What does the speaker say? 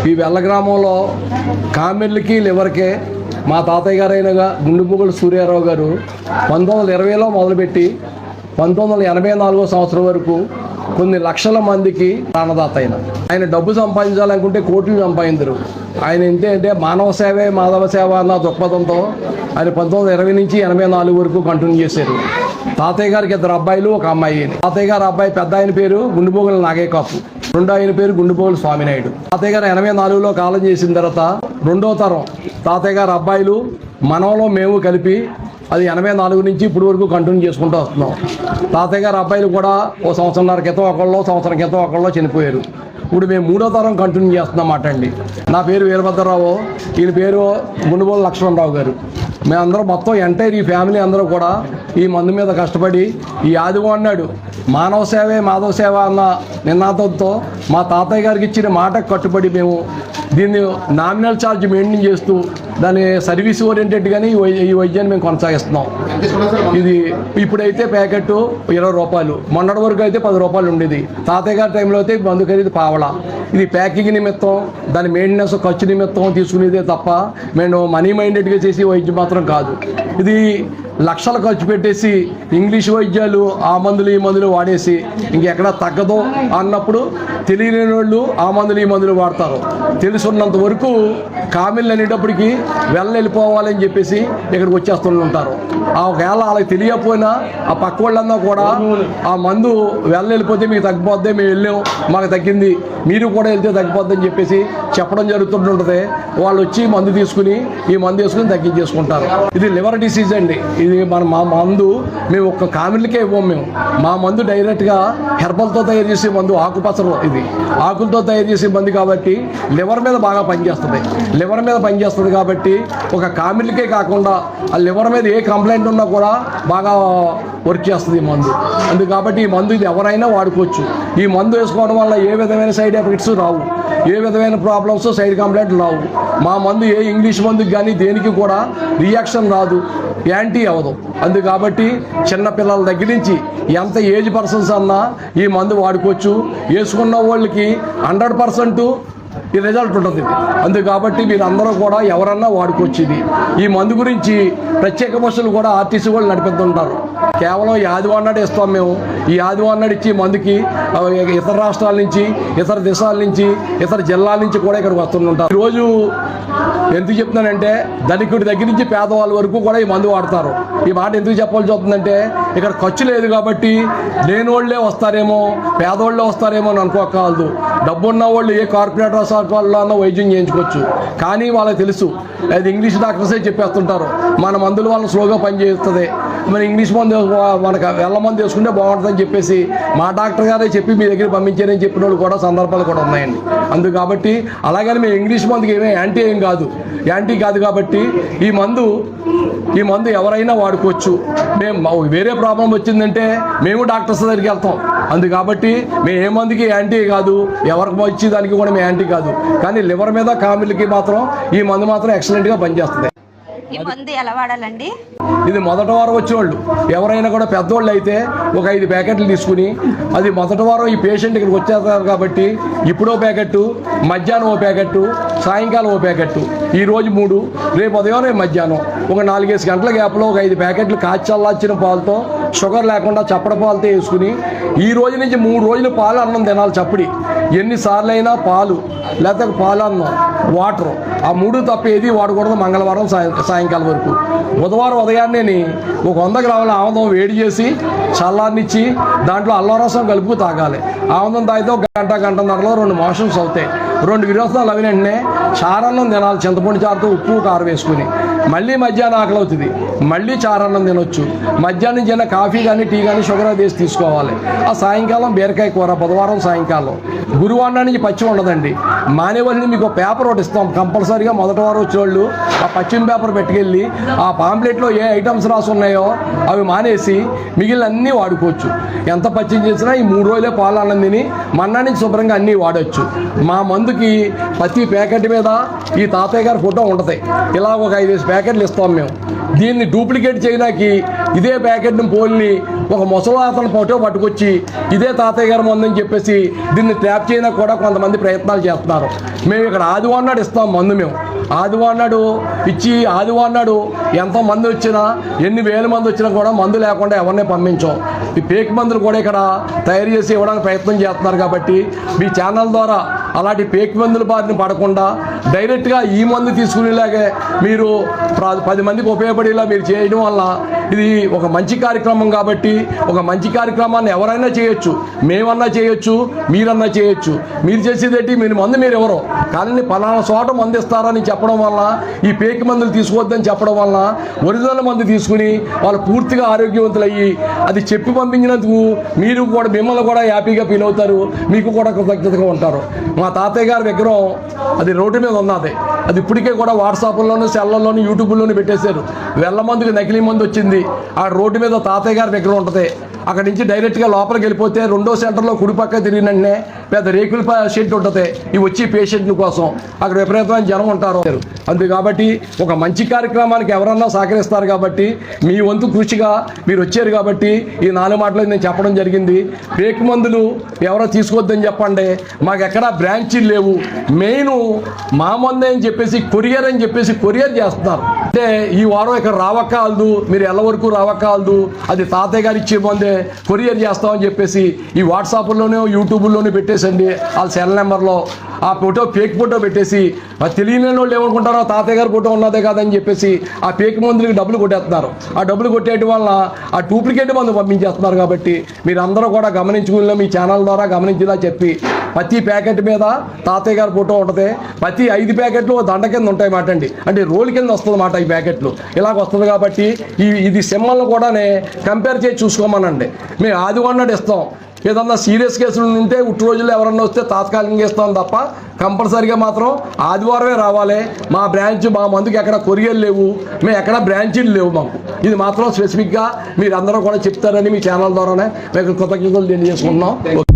ఈ వెల్ల గ్రామంలో కామెర్లకి లివర్కే మా తాతయ్య గారైన గుండుబుగుల సూర్యారావు గారు 1920లో మొదలుపెట్టి 1984 సంవత్సరం వరకు కొన్ని లక్షల మందికి ప్రాణదాత ఆయన డబ్బు సంపాదించాలనుకుంటే కోట్లు సంపాదించరు. ఆయన ఏంటంటే మానవ సేవే మాధవ సేవ అన్న దృక్పథంతో ఆయన 1920 నుంచి 84 వరకు కంటిన్యూ చేశారు. తాతయ్య గారికి 2 అబ్బాయిలు 1 అమ్మాయి. తాతయ్య గారు అబ్బాయి పెద్ద ఆయన పేరు గుండుబోగుల నాగేకాపు, రెండో ఆయన పేరు గుండుబోగుల స్వామినాయుడు. తాతయ్య గారు 84లో కాలం చేసిన తర్వాత రెండో తరం తాతయ్య గారు అబ్బాయిలు మనవలో మేము కలిపి అది 84 నుంచి ఇప్పుడు వరకు కంటిన్యూ చేసుకుంటూ వస్తున్నాం. తాతయ్య గారు అబ్బాయిలు కూడా 1 సంవత్సరంన్నర క్రితం ఒకళ్ళో సంవత్సరం క్రితం ఒకళ్ళో చనిపోయారు. ఇప్పుడు మేము 3వ తరం కంటిన్యూ చేస్తున్నామాట అండి. నా పేరు వీరభద్రరావు, ఈయన పేరు గుండుబోలు లక్ష్మణరావు గారు. మేమందరం మొత్తం ఎంటైర్ ఈ ఫ్యామిలీ అందరూ కూడా ఈ మందు మీద కష్టపడి ఈ ఆదివారం అన్నాడు మానవ సేవే మాధవ సేవ అన్న నినాదంతో మా తాతయ్య గారికి ఇచ్చిన మాటకు కట్టుబడి మేము దీన్ని నామినల్ ఛార్జ్ మెయింటైన్ చేస్తూ దాని సర్వీస్ ఓరియంటెడ్గానే ఈ వైద్యాన్ని మేము కొనసాగిస్తున్నాం. ఇది ఇప్పుడైతే ప్యాకెట్ 20 రూపాయలు, మొన్నటి వరకు అయితే 10 రూపాయలు ఉండేది. తాతయ్య గారి టైంలో అయితే మందు ఖరీదు పావలా. ఇది ప్యాకింగ్ నిమిత్తం దాని మెయింటెనెన్స్ ఖర్చు నిమిత్తం తీసుకునేదే తప్ప మేము మనీ మైండెడ్గా చేసి వైద్యం మాత్రం కాదు. ఇది లక్షలు ఖర్చు పెట్టేసి ఇంగ్లీష్ వైద్యాలు ఆ మందులు ఈ మందులు వాడేసి ఇంకెక్కడా తగ్గదు అన్నప్పుడు తెలియని వాళ్ళు ఆ మందులు ఈ మందులు వాడతారు. తెలుసున్నంత వరకు కామిళ్ళు అనేటప్పటికి వెళ్ళిపోవాలని చెప్పేసి ఇక్కడికి వచ్చేస్తుంటారు. ఆ ఒకవేళ వాళ్ళకి తెలియకపోయినా ఆ పక్క వాళ్ళన్నా కూడా ఆ మందు వెళ్ళిపోతే మీకు తగ్గిపోద్ది, మేము వెళ్ళాం మాకు తగ్గింది, మీరు కూడా వెళ్తే తగ్గిపోద్దని చెప్పేసి చెప్పడం జరుగుతుంటుంది. వాళ్ళు వచ్చి మందు తీసుకుని ఈ మందు వేసుకుని తగ్గించేసుకుంటారు. ఇది లివర్ డిసీజ్ అండి. ఇది మా మందు మేము ఒక్క కామిళ్ళకే ఇవ్వం. మేము మా మందు డైరెక్ట్గా హెర్బల్తో తయారు చేసే మందు, ఆకుపచ్చలు ఇది ఆకులతో తయారు చేసే మందు కాబట్టి లివర్ మీద బాగా పనిచేస్తుంది. లివర్ మీద పనిచేస్తుంది కాబట్టి ఒక కామిళ్ళకే కాకుండా ఆ లివర్ మీద ఏ కంప్లైంట్ ఉన్నా కూడా బాగా వర్క్ చేస్తుంది ఈ మందు. అందుకు కాబట్టి ఈ మందు ఇది ఎవరైనా వాడుకోవచ్చు. ఈ మందు వేసుకోవడం వల్ల ఏ విధమైన సైడ్ ఎఫెక్ట్స్ రావు, ఏ విధమైన ప్రాబ్లమ్స్ సైడ్ కంప్లైంట్లు రావు. మా మందు ఏ ఇంగ్లీష్ మందుకి కానీ దేనికి కూడా రియాక్షన్ రాదు, యాంటీ అవ్వదు. అందుకు కాబట్టి చిన్నపిల్లల దగ్గర నుంచి ఎంత ఏజ్ పర్సన్స్ అన్నా ఈ మందు వాడుకోవచ్చు. వేసుకున్న వాళ్ళకి 100% ఈ రిజల్ట్ ఉంటుంది. అందుకు కాబట్టి మీరు అందరూ కూడా ఎవరన్నా వాడుకోవచ్చు. ఇది ఈ మందు గురించి ప్రత్యేక బస్సులు కూడా ఆర్టీసీ వాళ్ళు నడిపిస్తుంటారు. కేవలం ఈ ఆదివారం నాడు ఇస్తాం మేము. ఈ ఆదివారం నాడు ఇచ్చి మందుకి ఇతర రాష్ట్రాల నుంచి, ఇతర దేశాల నుంచి, ఇతర జిల్లాల నుంచి కూడా ఇక్కడికి వస్తుంటారు. ఈరోజు ఎందుకు చెప్తున్నానంటే ధనికుడి దగ్గర నుంచి పేదవాళ్ళ వరకు కూడా ఈ మందు వాడతారు. ఈ మాట ఎందుకు చెప్పాల్సి వస్తుందంటే ఇక్కడ ఖర్చు లేదు కాబట్టి లేని వాళ్ళే వస్తారేమో, పేదవాళ్ళే వస్తారేమో అని అనుకోకూడదు. డబ్బున్న వాళ్ళు ఏ కార్పొరేటర్ హాస్పిటల్లో అన్న వైద్యం చేయించుకోవచ్చు. కానీ వాళ్ళకి తెలుసు అది ఇంగ్లీష్ డాక్టర్సే చెప్పేస్తుంటారు మన మందుల వల్ల స్లోగా పనిచేస్తుంది, మరి ఇంగ్లీష్ మందు మనకు వెళ్ళ మందు వేసుకుంటే బాగుంటుందని చెప్పేసి మా డాక్టర్ గారే చెప్పి మీ దగ్గర పంపించారని చెప్పిన వాళ్ళు కూడా సందర్భాలు కూడా ఉన్నాయండి. అందుకు కాబట్టి అలాగని మేము ఇంగ్లీష్ మందుకి యాంటీ ఏం కాదు, యాంటీ కాదు. కాబట్టి ఈ మందు ఎవరైనా వాడుకోవచ్చు. మేము వేరే ప్రాబ్లం వచ్చిందంటే మేము డాక్టర్స్ దగ్గరికి వెళ్తాం. అందుకు కాబట్టి మేము ఏ మందుకి యాంటీ కాదు, ఎవరికి వచ్చి దానికి కూడా మేము యాంటీ కాదు. కానీ లివర్ మీద కామిళ్ళకి మాత్రం ఈ మందు మాత్రం ఎక్సలెంట్గా పనిచేస్తుంది. ఈ మందు ఎలా వాడాలండి? ఇది మొదటి వారం వచ్చేవాళ్ళు ఎవరైనా కూడా పెద్దవాళ్ళు అయితే ఒక 5 ప్యాకెట్లు తీసుకుని, అది మొదటి వారం ఈ పేషెంట్ ఇక్కడికి వచ్చేస్తారు కాబట్టి ఇప్పుడో ప్యాకెట్టు, మధ్యాహ్నం ఓ ప్యాకెట్టు, సాయంకాలం ఓ ప్యాకెట్టు, ఈరోజు 3, రేపు ఉదయం రేపు మధ్యాహ్నం ఒక 4-5 గంటల గ్యాప్లో ఒక 5 ప్యాకెట్లు కాచల్లార్చిన పాలతో, షుగర్ లేకుండా చప్పడ పాలతో వేసుకుని ఈ రోజు నుంచి 3 రోజులు పాలు అన్నం తినాలి. చప్పడి ఎన్నిసార్లు అయినా పాలు, లేకపోతే పాలు అన్నం, వాటర్, ఆ 3 తప్ప ఏది వాడకూడదు మంగళవారం సాయంకాలం వరకు. బుధవారం ఉదయాన్నే ఒక 100 గ్రాముల ఆముదం వేడి చేసి చల్లారనిచ్చి దాంట్లో అల్లం రసం కలుపు తాగాలి. ఆముదం తాగితే ఒక గంటన్నరలో 2 మోషన్స్ అవుతాయి. 2 విరోచనాలు అవి వెంటనే చారన్నం తినాలి, చింతపండు చారుతో ఉప్పు కారం వేసుకుని. మళ్ళీ మధ్యాహ్నం ఆకలి అవుతుంది, మళ్ళీ చారన్నం తినొచ్చు. మధ్యాహ్నం చిన్న కాఫీ కానీ టీ కానీ షుగర్ వేసి తీసుకోవాలి. ఆ సాయంకాలం బీరకాయ కూర బుధవారం సాయంకాలం. గురువారం నుంచి పచ్చిమి ఉండదండి. మానేవాళ్ళని మీకు పేపర్ ఒకటి ఇస్తాం కంపల్సరీగా. మొదటి వారం వచ్చేవాళ్ళు ఆ పచ్చిమి పేపర్ పెట్టుకెళ్ళి ఆ పాంప్లెట్లో ఏ ఐటమ్స్ రాసి ఉన్నాయో అవి మానేసి మిగిలిన అన్నీ వాడుకోవచ్చు. ఎంత పచ్చిమి చేసినా ఈ 3 రోజులే పాలు అన్నం తిని మన్నా నుంచి శుభ్రంగా అన్నీ వాడచ్చు. మా మందుకి ప్రతి ప్యాకెట్ మీద ఈ తాతయ్య గారి ఫోటో ఉంటుంది. ఇలా ఒక 5 ప్యాకెట్లు ఇస్తాం మేము. దీన్ని డూప్లికేట్ చేయడానికి ఇదే ప్యాకెట్ని పోల్ని ఒక ముసలాతను ఫోటో పట్టుకొచ్చి ఇదే తాతయ్య గారి మందు అని చెప్పేసి దీన్ని ట్యాప్ చేయడానికి కూడా కొంతమంది ప్రయత్నాలు చేస్తున్నారు. మేము ఇక్కడ ఆదివారం నాడు ఇస్తాం మందు. మేము ఆదివారం నాడు ఇచ్చి ఆదివారం నాడు ఎంతో మంది వచ్చినా ఎన్ని వేల మంది వచ్చినా కూడా మందు లేకుండా ఎవరిని పంపించాం. ఈ పేక్ మందులు కూడా ఇక్కడ తయారు చేసి ఇవ్వడానికి ప్రయత్నం చేస్తున్నారు. కాబట్టి మీ ఛానల్ ద్వారా అలాంటి పేక్ మందుల బారిన పడకుండా డైరెక్ట్గా ఈ మందు తీసుకునేలాగే మీరు 10 మందికి ఉపయోగపడేలా మీరు చేయడం వల్ల ఇది ఒక మంచి కార్యక్రమం. కాబట్టి ఒక మంచి కార్యక్రమాన్ని ఎవరైనా చేయొచ్చు, మేమన్నా చేయొచ్చు, మీరన్నా చేయొచ్చు. మీరు చేసేదేంటి, మీరు ఎవరో కానీ పలానా చోట మందు ఇస్తారని చెప్పడం వల్ల, ఈ పేక్ మందులు తీసుకోవద్దని చెప్పడం వల్ల ఒరిజినల్ మందు తీసుకుని వాళ్ళు పూర్తిగా ఆరోగ్యవంతులయ్యి అది చెప్పి పంపించినందుకు మీరు కూడా మిమ్మల్ని కూడా హ్యాపీగా ఫీల్ అవుతారు, మీకు కూడా కృతజ్ఞతగా ఉంటారు. మా తాతయ్య గారి విగ్రహం అది రోడ్డు మీద ఉన్నది. అది ఇప్పటికే కూడా వాట్సాప్లోను, సెల్లల్లోను, యూట్యూబ్లోను పెట్టేశారు. వెళ్ళ మందుకి నకిలీ మందు వచ్చింది. ఆ రోడ్డు మీద తాతయ్య గారి విగ్రహం ఉంటుంది. అక్కడి నుంచి డైరెక్ట్గా లోపలికి వెళ్ళిపోతే రెండో సెంటర్లో కుడిపక్క తిరిగినన్నే పెద్ద రేకుల షెడ్ ఉంటుంది. ఇవి వచ్చి పేషెంట్ల కోసం అక్కడ విపరీతమైన జనం ఉంటారు. అంతే కాబట్టి ఒక మంచి కార్యక్రమానికి ఎవరన్నా సహకరిస్తారు. కాబట్టి మీ వంతు కృషిగా మీరు వచ్చారు. కాబట్టి ఈ 4 మాటలు నేను చెప్పడం జరిగింది. పేక్ మందులు ఎవరో తీసుకోవద్దని చెప్పండి. మాకు ఎక్కడా బ్రాంచీలు లేవు. మెయిన్ మా మందే అని చెప్పేసి కొరియర్ అని చెప్పేసి కొరియర్ చేస్తున్నారు. అంటే ఈ వారం ఇక్కడ రావక్కలదు, మీరు ఎల్ల వరకు రావక్కలదు, అది తాతయ్య గారు ఇచ్చే మందే కొరియర్ చేస్తామని చెప్పేసి ఈ వాట్సాప్లోనే యూట్యూబ్లోనే పెట్టేసండి. వాళ్ళ సెల్ నెంబర్లో ఆ ఫోటో ఫేక్ ఫోటో పెట్టేసి తెలియని వాళ్ళు ఏమనుకుంటారో తాతయ్య గారి ఫోటో ఉన్నదే కాదని చెప్పేసి ఆ ఫేక్ మందులకి డబ్బులు కొట్టేస్తున్నారు. ఆ డబ్బులు కొట్టేయడం వల్ల ఆ డూప్లికేట్ మందు పంపించేస్తున్నారు. కాబట్టి మీరు అందరూ కూడా గమనించుకుని మీ ఛానల్ ద్వారా గమనించేలా చెప్పి ప్రతి ప్యాకెట్ మీద తాతయ్య గారి ఫోటో ఉంటుంది. ప్రతి 5 ప్యాకెట్లు దండ కింద ఉంటాయి మాట అండి. అంటే రోల్ కింద వస్తుంది మాట ఈ ప్యాకెట్లు ఇలాగ వస్తుంది. కాబట్టి ఇది సింబల్ని కూడా కంపేర్ చేసి చూసుకోమనండి. మేము ఆదివారం నాడు ఇస్తాం. ఏదన్నా సీరియస్ కేసులు ఉంటే ఉట్టి రోజుల్లో ఎవరన్నా వస్తే తాత్కాలికంగా ఇస్తాం తప్ప కంపల్సరీగా మాత్రం ఆదివారమే రావాలి. మా మందుకి ఎక్కడ కొరియర్ లేవు, మేము ఎక్కడ బ్రాంచీలు లేవు మాకు. ఇది మాత్రం స్పెసిఫిక్గా మీరు అందరూ కూడా చెప్తారని మీ ఛానల్ ద్వారానే మేము కృతజ్ఞతలు తెలియజేసుకుంటున్నాం.